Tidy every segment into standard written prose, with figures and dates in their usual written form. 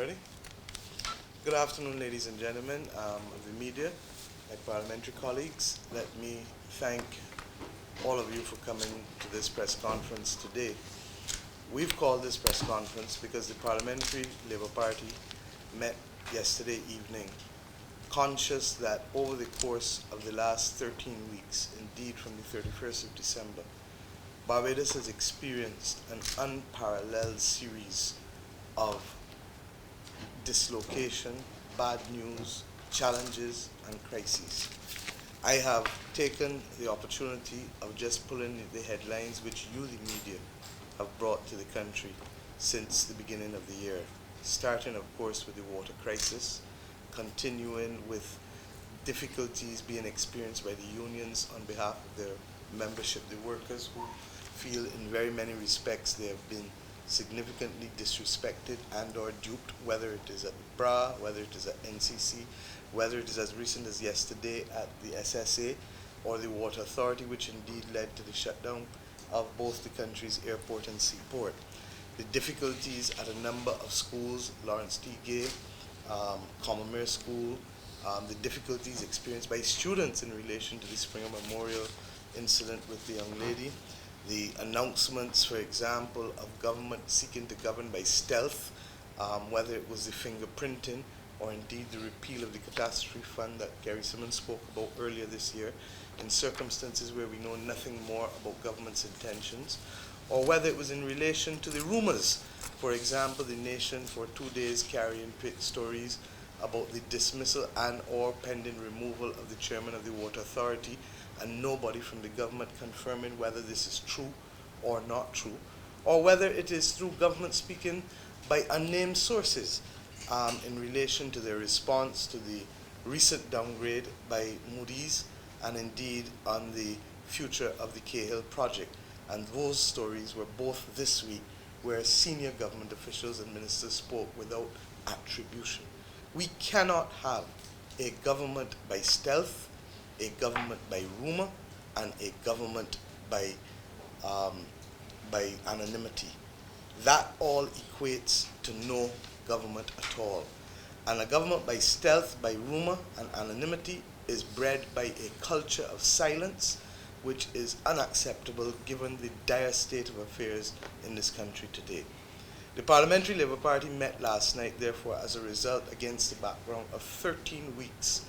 Ready? Good afternoon, ladies and gentlemen of the media, my parliamentary colleagues. Let me thank all of you for coming to this press conference today. We've called this press conference because the Parliamentary Labour Party met yesterday evening, conscious that over the course of the last 13 weeks, indeed from the 31st of December, Barbados has experienced an unparalleled series of dislocation, bad news, challenges, and crises. I have taken the opportunity of just pulling the headlines which you, the media, have brought to the country since the beginning of the year, starting, of course, with the water crisis, continuing with difficulties being experienced by the unions on behalf of their membership, the workers who feel in very many respects they have been significantly disrespected and or duped, whether it is at BRA, whether it is at NCC, whether it is as recent as yesterday at the SSA or the Water Authority, which indeed led to the shutdown of both the country's airport and seaport. The difficulties at a number of schools, Lawrence T. Gay, Commonwealth School, the difficulties experienced by students in relation to the Springer Memorial incident with the young lady, the announcements, for example, of government seeking to govern by stealth, whether it was the fingerprinting or indeed the repeal of the catastrophe fund that Gary Simmons spoke about earlier this year, in circumstances where we know nothing more about government's intentions, or whether it was in relation to the rumors, for example, the nation for 2 days carrying stories about the dismissal and or pending removal of the chairman of the Water Authority, and nobody from the government confirming whether this is true or not true, or whether it is through government speaking by unnamed sources in relation to their response to the recent downgrade by Moody's and indeed on the future of the Cahill project. And those stories were both this week where senior government officials and ministers spoke without attribution. We cannot have a government by stealth, a government by rumor, and a government by anonymity. That all equates to no government at all. And a government by stealth, by rumor, and anonymity is bred by a culture of silence, which is unacceptable given the dire state of affairs in this country today. The Parliamentary Labour Party met last night, therefore, as a result against the background of 13 weeks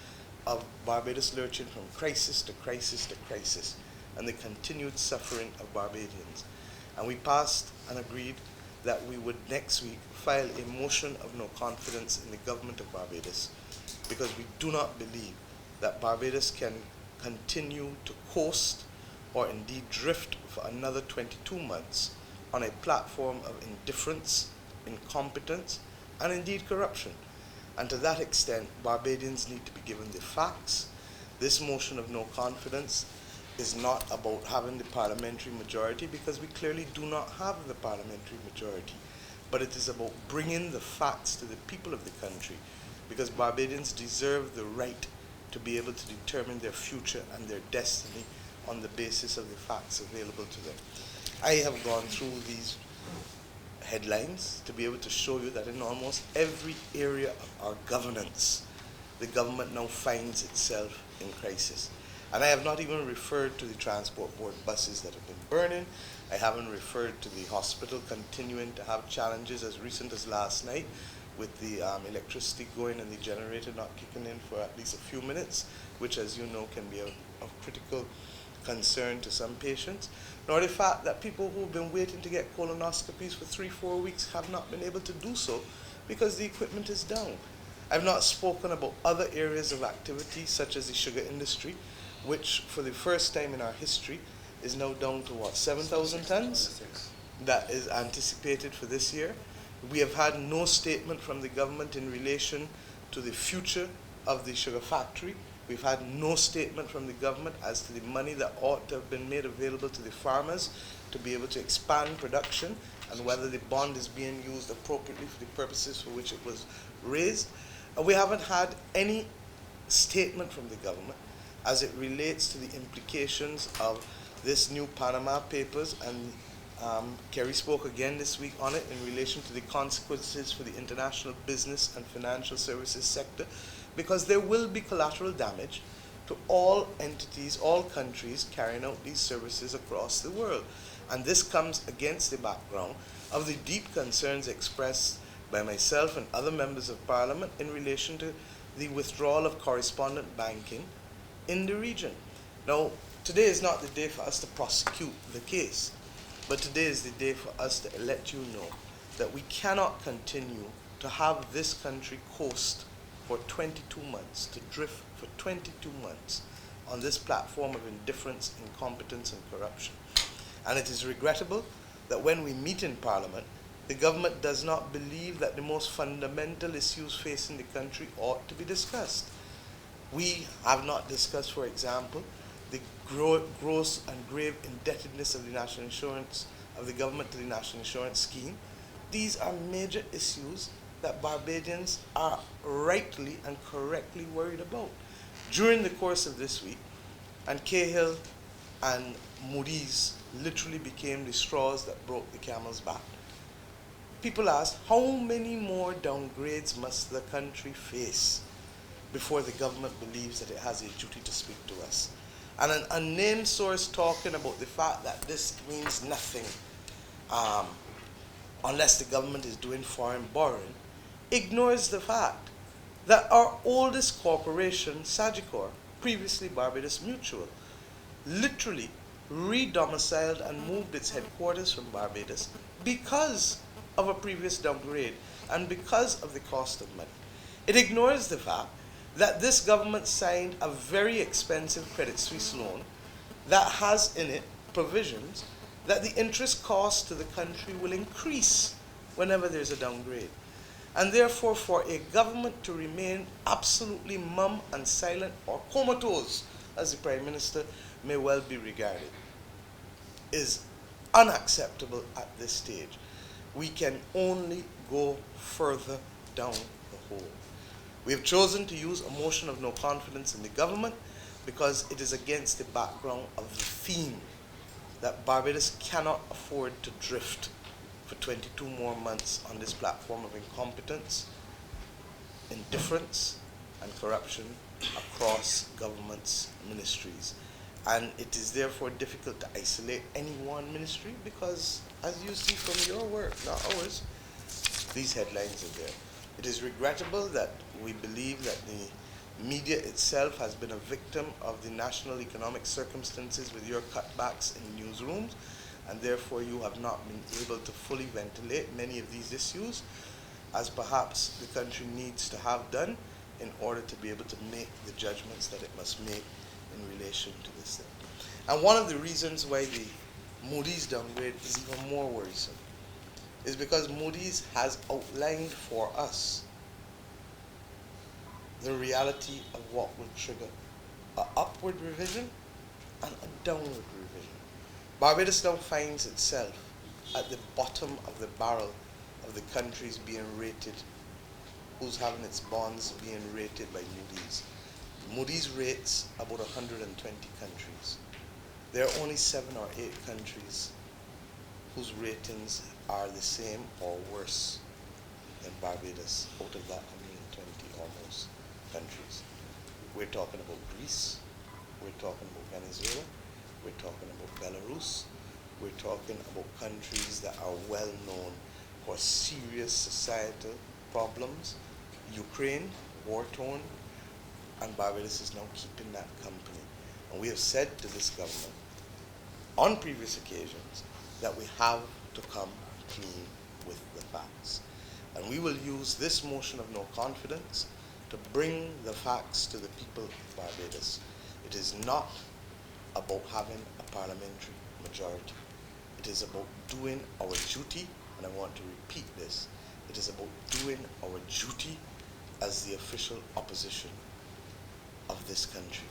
of Barbados lurching from crisis to crisis to crisis, and the continued suffering of Barbadians. And we passed and agreed that we would next week file a motion of no confidence in the government of Barbados, because we do not believe that Barbados can continue to coast or indeed drift for another 22 months on a platform of indifference, incompetence, and indeed corruption. And to that extent, Barbadians need to be given the facts. This motion of no confidence is not about having the parliamentary majority, because we clearly do not have the parliamentary majority, but it is about bringing the facts to the people of the country, because Barbadians deserve the right to be able to determine their future and their destiny on the basis of the facts available to them. I have gone through these headlines to be able to show you that in almost every area of our governance, the government now finds itself in crisis. And I have not even referred to the transport board buses that have been burning. I haven't referred to the hospital continuing to have challenges as recent as last night, with the electricity going and the generator not kicking in for at least a few minutes, which, as you know, can be of critical concern to some patients, nor the fact that people who've been waiting to get colonoscopies for 3-4 weeks have not been able to do so because the equipment is down. I've not spoken about other areas of activity, such as the sugar industry, which for the first time in our history is now down to 7,000 tons? That is anticipated for this year. We have had no statement from the government in relation to the future of the sugar factory. We've had no statement from the government as to the money that ought to have been made available to the farmers to be able to expand production, and whether the bond is being used appropriately for the purposes for which it was raised. And we haven't had any statement from the government as it relates to the implications of this new Panama Papers and Kerry spoke again this week on it in relation to the consequences for the international business and financial services sector, because there will be collateral damage to all entities, all countries carrying out these services across the world. And this comes against the background of the deep concerns expressed by myself and other members of Parliament in relation to the withdrawal of correspondent banking in the region. Now, today is not the day for us to prosecute the case, but today is the day for us to let you know that we cannot continue to have this country coast for 22 months, to drift for 22 months on this platform of indifference, incompetence, and corruption. And it is regrettable that when we meet in Parliament, the government does not believe that the most fundamental issues facing the country ought to be discussed. We have not discussed, for example, the gross and grave indebtedness of the national insurance, of the government to the national insurance scheme. These are major issues that Barbadians are rightly and correctly worried about. During the course of this week, and Cahill and Moody's literally became the straws that broke the camel's back. People ask, how many more downgrades must the country face before the government believes that it has a duty to speak to us? And an unnamed source talking about the fact that this means nothing unless the government is doing foreign borrowing, ignores the fact that our oldest corporation, Sagicor, previously Barbados Mutual, literally re-domiciled and moved its headquarters from Barbados because of a previous downgrade and because of the cost of money. It ignores the fact that this government signed a very expensive Credit Suisse loan that has in it provisions that the interest cost to the country will increase whenever there's a downgrade. And therefore, for a government to remain absolutely mum and silent or comatose, as the Prime Minister may well be regarded, is unacceptable at this stage. We can only go further down the hole. We have chosen to use a motion of no confidence in the government because it is against the background of the theme that Barbados cannot afford to drift for 22 more months on this platform of incompetence, indifference, and corruption across government's ministries. And it is therefore difficult to isolate any one ministry because, as you see from your work, not ours, these headlines are there. It is regrettable that we believe that the media itself has been a victim of the national economic circumstances with your cutbacks in newsrooms, and therefore you have not been able to fully ventilate many of these issues, as perhaps the country needs to have done in order to be able to make the judgments that it must make in relation to this thing. And one of the reasons why the Moody's downgrade is even more worrisome is because Moody's has outlined for us the reality of what will trigger an upward revision and a downward revision. Barbados now finds itself at the bottom of the barrel of the countries being rated, who's having its bonds being rated by Moody's. Moody's rates about 120 countries. There are only 7 or 8 countries whose ratings are the same or worse than Barbados out of that 120 almost countries. We're talking about Greece, we're talking about Venezuela, we're talking about Belarus, we're talking about countries that are well known for serious societal problems. Ukraine, war-torn, and Barbados is now keeping that company. And we have said to this government on previous occasions that we have to come clean with the facts. And we will use this motion of no confidence to bring the facts to the people of Barbados. It is not about having a parliamentary majority. It is about doing our duty, and I want to repeat this, it is about doing our duty as the official opposition of this country.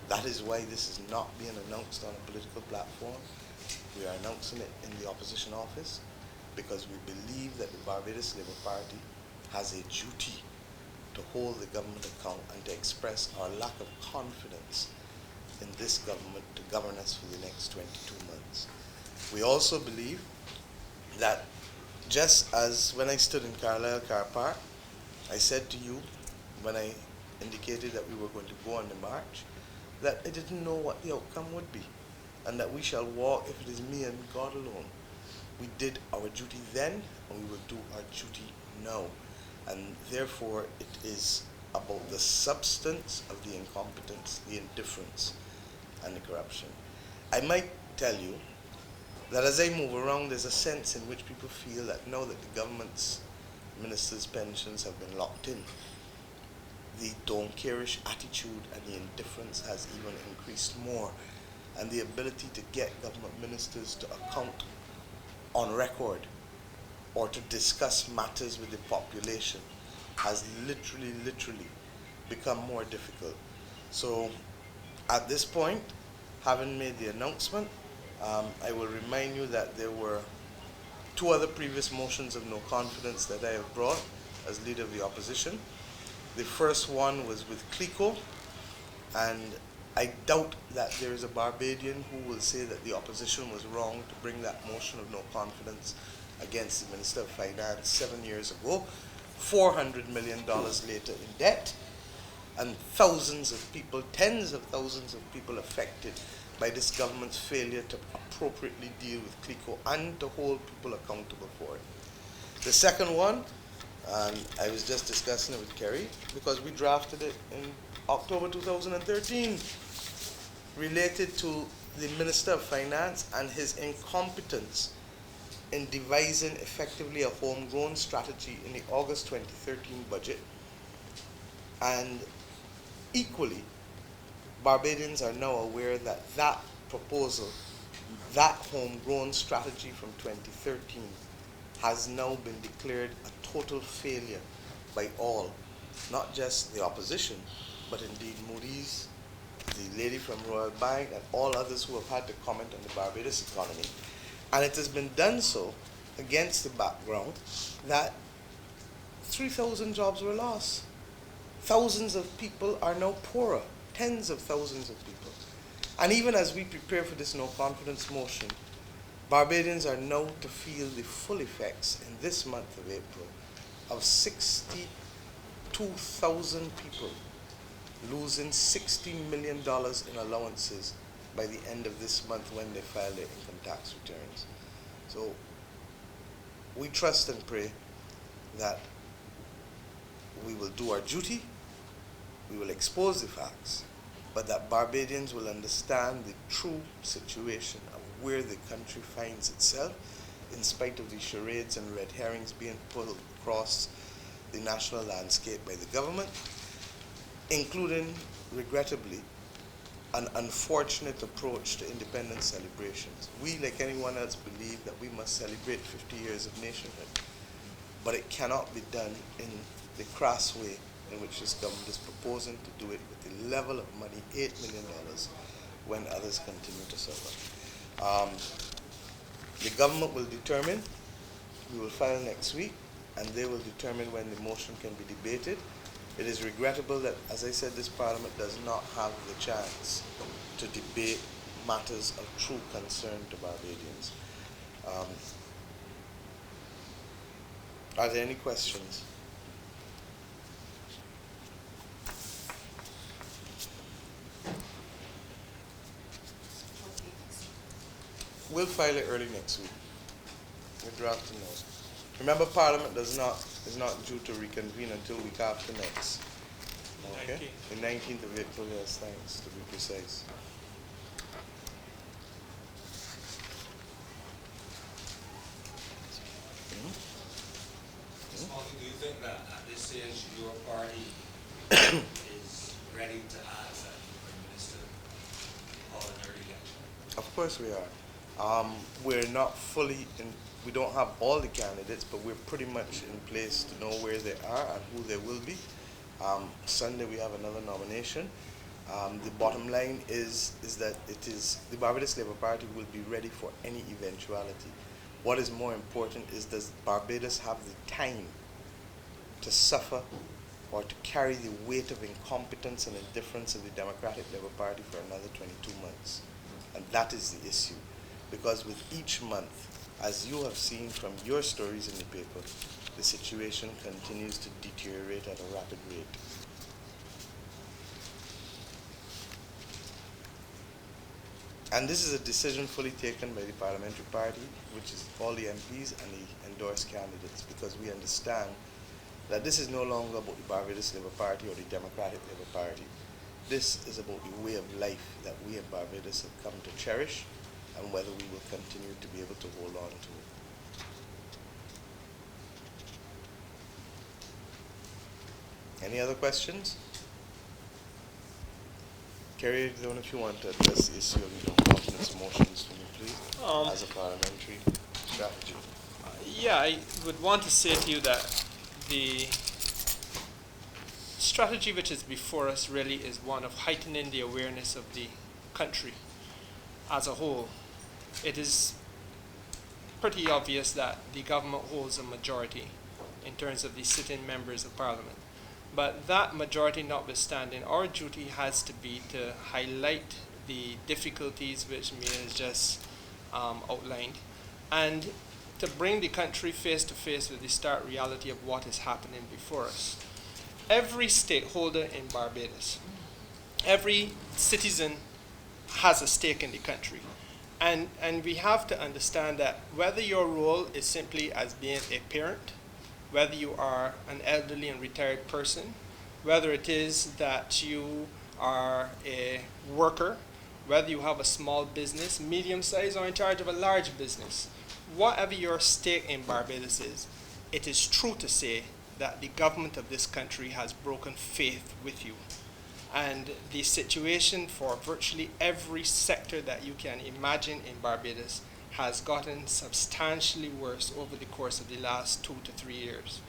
That is why this is not being announced on a political platform. We are announcing it in the opposition office because we believe that the Barbados Labour Party has a duty to hold the government account and to express our lack of confidence in this government to govern us for the next 22 months. We also believe that just as when I stood in Carlisle Car Park, I said to you when I indicated that we were going to go on the march, that I didn't know what the outcome would be, and that we shall walk if it is me and God alone. We did our duty then, and we will do our duty now. And therefore, it is about the substance of the incompetence, the indifference, and the corruption. I might tell you that as I move around, there's a sense in which people feel that now that the government's ministers' pensions have been locked in, the don't care-ish attitude and the indifference has even increased more, and the ability to get government ministers to account on record or to discuss matters with the population has literally become more difficult. So at this point, having made the announcement, I will remind you that there were two other previous motions of no confidence that I have brought as leader of the opposition. The first one was with CLICO, and I doubt that there is a Barbadian who will say that the opposition was wrong to bring that motion of no confidence against the Minister of Finance 7 years ago, $400 million later in debt, and thousands of people, tens of thousands of people affected by this government's failure to appropriately deal with CLICO and to hold people accountable for it. The second one, and I was just discussing it with Kerry, because we drafted it in October 2013, related to the Minister of Finance and his incompetence in devising effectively a homegrown strategy in the August 2013 budget. And equally, Barbadians are now aware that that proposal, that homegrown strategy from 2013, has now been declared a total failure by all, not just the opposition, but indeed Moody's, the lady from Royal Bank, and all others who have had to comment on the Barbados economy. And it has been done so against the background that 3,000 jobs were lost. Thousands of people are now poorer, tens of thousands of people. And even as we prepare for this no confidence motion, Barbadians are now to feel the full effects in this month of April of 62,000 people losing $60 million in allowances by the end of this month when they file their income tax returns. So we trust and pray that we will do our duty, we will expose the facts, but that Barbadians will understand the true situation of where the country finds itself, in spite of the charades and red herrings being pulled across the national landscape by the government, including, regrettably, an unfortunate approach to independence celebrations. We, like anyone else, believe that we must celebrate 50 years of nationhood, but it cannot be done in the crass way in which this government is proposing to do it with the level of money, $8 million, when others continue to suffer. The government will determine, we will file next week, and they will determine when the motion can be debated. It is regrettable that, as I said, this Parliament does not have the chance to debate matters of true concern to Barbadians. Are there any questions? We'll file it early next week. We're drafting those. Remember, Parliament is not due to reconvene until week after next. Okay? The 19th of April, yes, thanks, to be precise. Do you think that at this stage your party is ready to ask that the Prime Minister call an early election? Of course we are. We're not fully in, we don't have all the candidates, but we're pretty much in place to know where they are and who they will be. Sunday we have another nomination. The bottom line is that the Barbados Labour Party will be ready for any eventuality. What is more important is, does Barbados have the time to suffer or to carry the weight of incompetence and indifference of the Democratic Labour Party for another 22 months? And that is the issue. because with each month, as you have seen from your stories in the paper, the situation continues to deteriorate at a rapid rate. And this is a decision fully taken by the parliamentary party, which is all the MPs and the endorsed candidates, because we understand that this is no longer about the Barbados Labour Party or the Democratic Labour Party. This is about the way of life that we in Barbados have come to cherish, and whether we will continue to be able to hold on to it. Any other questions? Kerry, I don't know if you want to address the issue of the confidence motions for me, please, as a parliamentary strategy. Yeah, I would want to say to you that the strategy which is before us really is one of heightening the awareness of the country as a whole. It is pretty obvious that the government holds a majority in terms of the sitting members of parliament. But that majority notwithstanding, our duty has to be to highlight the difficulties which Mia has just outlined, and to bring the country face to face with the stark reality of what is happening before us. Every stakeholder in Barbados, every citizen has a stake in the country. And we have to understand that whether your role is simply as being a parent, whether you are an elderly and retired person, whether it is that you are a worker, whether you have a small business, medium-sized, or in charge of a large business, whatever your stake in Barbados is, it is true to say that the government of this country has broken faith with you. And the situation for virtually every sector that you can imagine in Barbados has gotten substantially worse over the course of the last 2 to 3 years.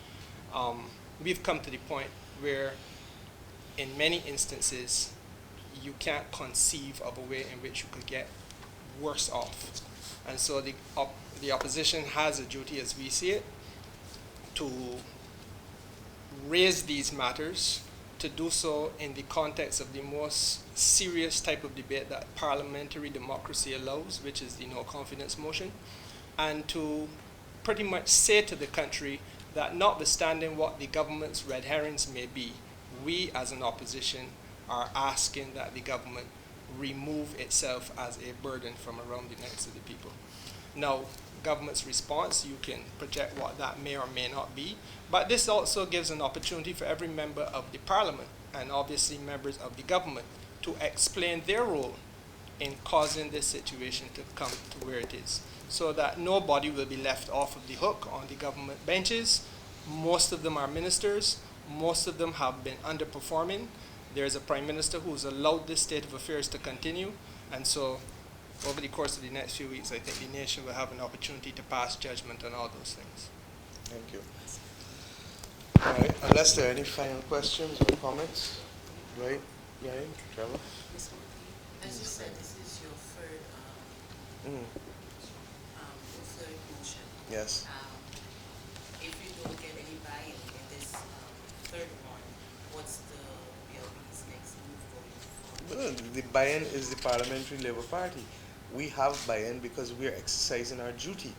We've come to the point where, in many instances, you can't conceive of a way in which you could get worse off. And so the opposition has a duty, as we see it, to raise these matters, to do so in the context of the most serious type of debate that parliamentary democracy allows, which is the no confidence motion, and to pretty much say to the country that notwithstanding what the government's red herrings may be, we as an opposition are asking that the government remove itself as a burden from around the necks of the people. Now, government's response, you can project what that may or may not be, but this also gives an opportunity for every member of the parliament and obviously members of the government to explain their role in causing this situation to come to where it is, so that nobody will be left off of the hook on the government benches. Most of them are ministers. Most of them have been underperforming. There's a prime minister who's allowed this state of affairs to continue, and so over the course of the next few weeks, I think the nation will have an opportunity to pass judgment on all those things. Thank you. All right, unless there are any final questions or comments, right? Ryan, Trevor? As you said, this is your third motion. Yes. If you don't get any buy-in in this third one, what's the BLP's next move going forward? Well, the buy-in is the Parliamentary Labour Party. We have buy-in because we are exercising our duty.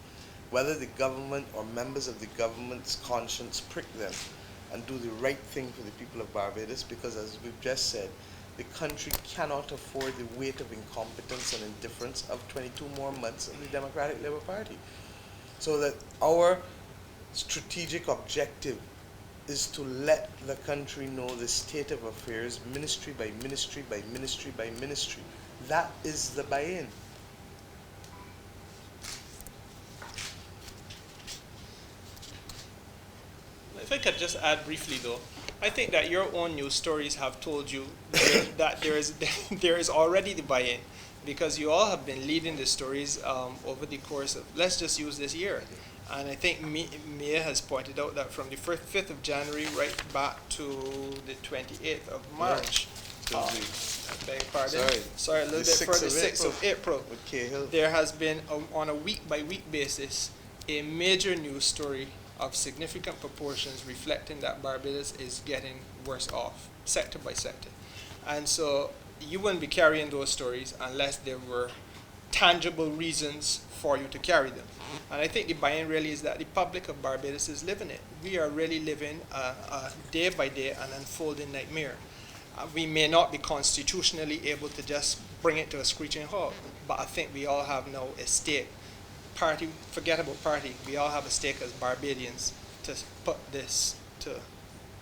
Whether the government or members of the government's conscience prick them and do the right thing for the people of Barbados, because as we've just said, the country cannot afford the weight of incompetence and indifference of 22 more months of the Democratic Labour Party. So that our strategic objective is to let the country know the state of affairs, ministry by ministry by ministry by ministry. That is the buy-in. If I could just add briefly, though, I think that your own news stories have told you that there is already the buy-in, because you all have been leading the stories over the course of, let's just use this year. And I think Mia has pointed out that from the 5th of January right back to the 28th of March, I beg your pardon. Sorry, a little bit further, 6th of April, with Cahill. There has been, on a week-by-week basis, a major news story of significant proportions reflecting that Barbados is getting worse off, sector by sector. And so you wouldn't be carrying those stories unless there were tangible reasons for you to carry them. And I think the buy-in really is that the public of Barbados is living it. We are really living a day by day an unfolding nightmare. We may not be constitutionally able to just bring it to a screeching halt, but I think we all have now a stake. Party, forget about party, we all have a stake as Barbadians to put this to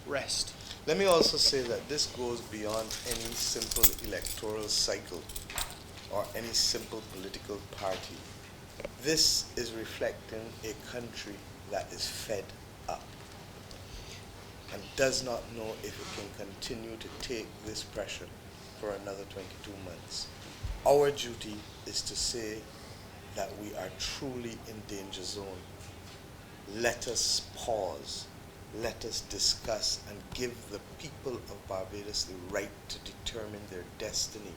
rest. Let me also say that this goes beyond any simple electoral cycle or any simple political party. This is reflecting a country that is fed up and does not know if it can continue to take this pressure for another 22 months. Our duty is to say that we are truly in danger zone. Let us pause. Let us discuss and give the people of Barbados the right to determine their destiny.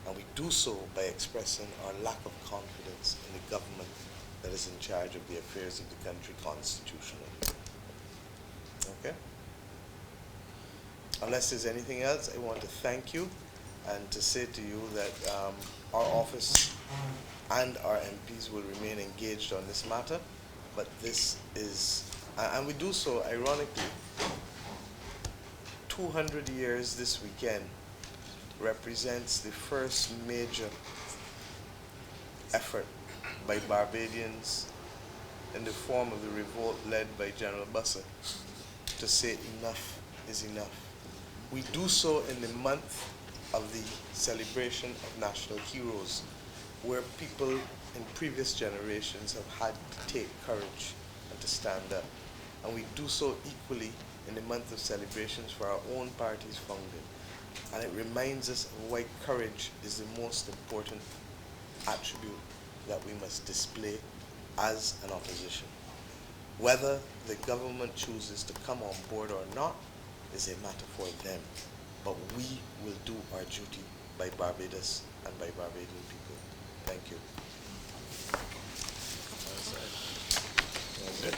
And we do so by expressing our lack of confidence in the government that is in charge of the affairs of the country constitutionally. Okay? Unless there's anything else, I want to thank you and to say to you that our office and our MPs will remain engaged on this matter, but this is, and we do so ironically, 200 years this weekend represents the first major effort by Barbadians in the form of the revolt led by General Busser to say enough is enough. We do so in the month of the celebration of national heroes, where people in previous generations have had to take courage and to stand up. And we do so equally in the month of celebrations for our own party's founding. And it reminds us of why courage is the most important attribute that we must display as an opposition. Whether the government chooses to come on board or not is a matter for them. But we will do our duty by Barbados and by Barbadian people. Thank you. That's it.